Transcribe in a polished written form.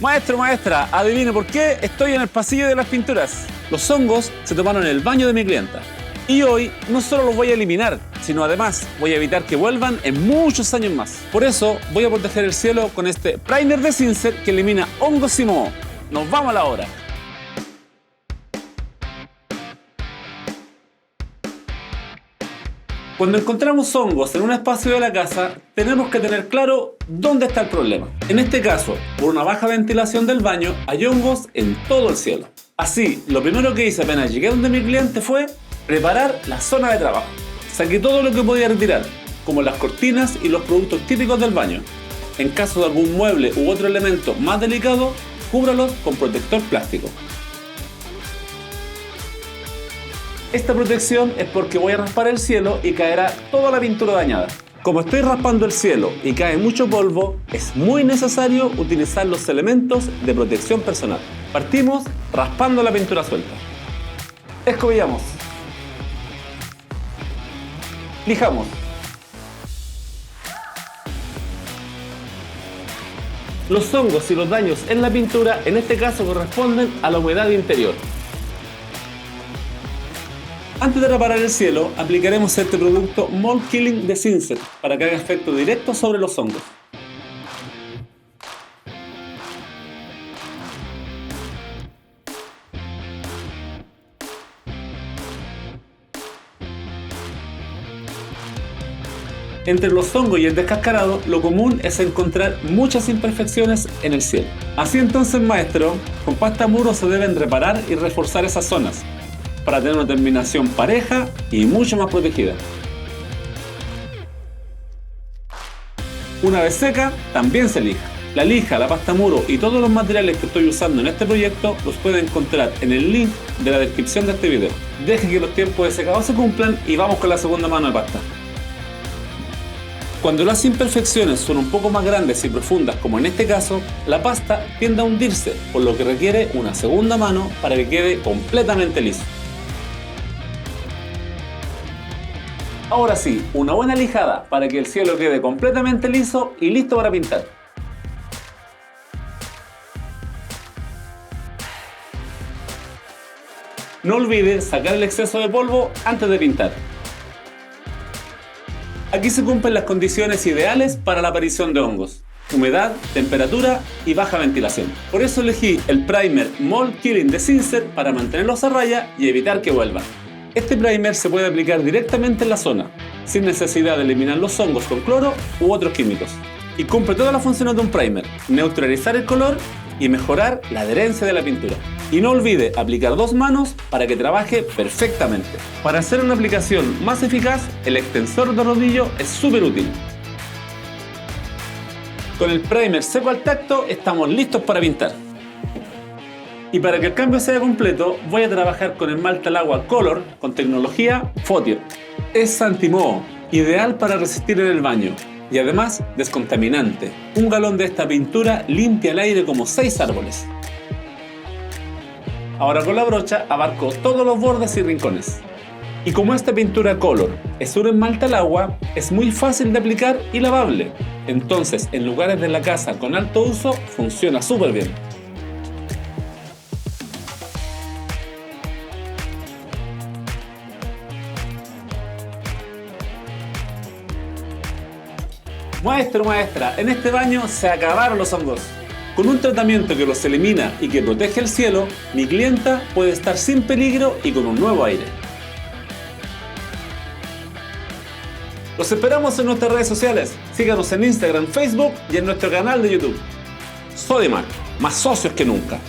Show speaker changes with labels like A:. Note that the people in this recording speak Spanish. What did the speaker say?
A: Maestro, maestra, adivine por qué estoy en el pasillo de las pinturas. Los hongos se tomaron en el baño de mi clienta. Y hoy no solo los voy a eliminar, sino además voy a evitar que vuelvan en muchos años más. Por eso voy a proteger el cielo con este primer de Zinsser que elimina hongos y moho. ¡Nos vamos a la hora! Cuando encontramos hongos en un espacio de la casa, tenemos que tener claro dónde está el problema. En este caso, por una baja ventilación del baño, hay hongos en todo el cielo. Así, lo primero que hice apenas llegué donde mi cliente fue preparar la zona de trabajo. Saqué todo lo que podía retirar, como las cortinas y los productos típicos del baño. En caso de algún mueble u otro elemento más delicado, cúbralos con protector plástico. Esta protección es porque voy a raspar el cielo y caerá toda la pintura dañada. Como estoy raspando el cielo y cae mucho polvo, es muy necesario utilizar los elementos de protección personal. Partimos raspando la pintura suelta. Escobillamos. Lijamos. Los hongos y los daños en la pintura en este caso corresponden a la humedad interior. Antes de reparar el cielo, aplicaremos este producto Mold Killing de Zinsser para que haga efecto directo sobre los hongos. Entre los hongos y el descascarado, lo común es encontrar muchas imperfecciones en el cielo. Así entonces, maestro, con pasta muro se deben reparar y reforzar esas zonas para tener una terminación pareja y mucho más protegida. Una vez seca, también se lija. La lija, la pasta muro y todos los materiales que estoy usando en este proyecto los pueden encontrar en el link de la descripción de este video. Deje que los tiempos de secado se cumplan y vamos con la segunda mano de pasta. Cuando las imperfecciones son un poco más grandes y profundas, como en este caso, la pasta tiende a hundirse, por lo que requiere una segunda mano para que quede completamente liso. Ahora sí, una buena lijada para que el cielo quede completamente liso y listo para pintar. No olvide sacar el exceso de polvo antes de pintar. Aquí se cumplen las condiciones ideales para la aparición de hongos: humedad, temperatura y baja ventilación. Por eso elegí el primer Mold Killing de Zinsser para mantenerlos a raya y evitar que vuelvan. Este primer se puede aplicar directamente en la zona, sin necesidad de eliminar los hongos con cloro u otros químicos. Y cumple todas las funciones de un primer: neutralizar el color y mejorar la adherencia de la pintura. Y no olvide aplicar dos manos para que trabaje perfectamente. Para hacer una aplicación más eficaz, el extensor de rodillo es súper útil. Con el primer seco al tacto, estamos listos para pintar. Y para que el cambio sea completo, voy a trabajar con esmalte al agua Color con tecnología Photio. Es antimoho, ideal para resistir en el baño y además descontaminante. Un galón de esta pintura limpia el aire como 6 árboles. Ahora con la brocha abarco todos los bordes y rincones. Y como esta pintura Color es un esmalte al agua, es muy fácil de aplicar y lavable. Entonces, en lugares de la casa con alto uso, funciona súper bien. Maestro, maestra, en este baño se acabaron los hongos. Con un tratamiento que los elimina y que protege el cielo, mi clienta puede estar sin peligro y con un nuevo aire. Los esperamos en nuestras redes sociales. Síganos en Instagram, Facebook y en nuestro canal de YouTube. Sodimac, más socios que nunca.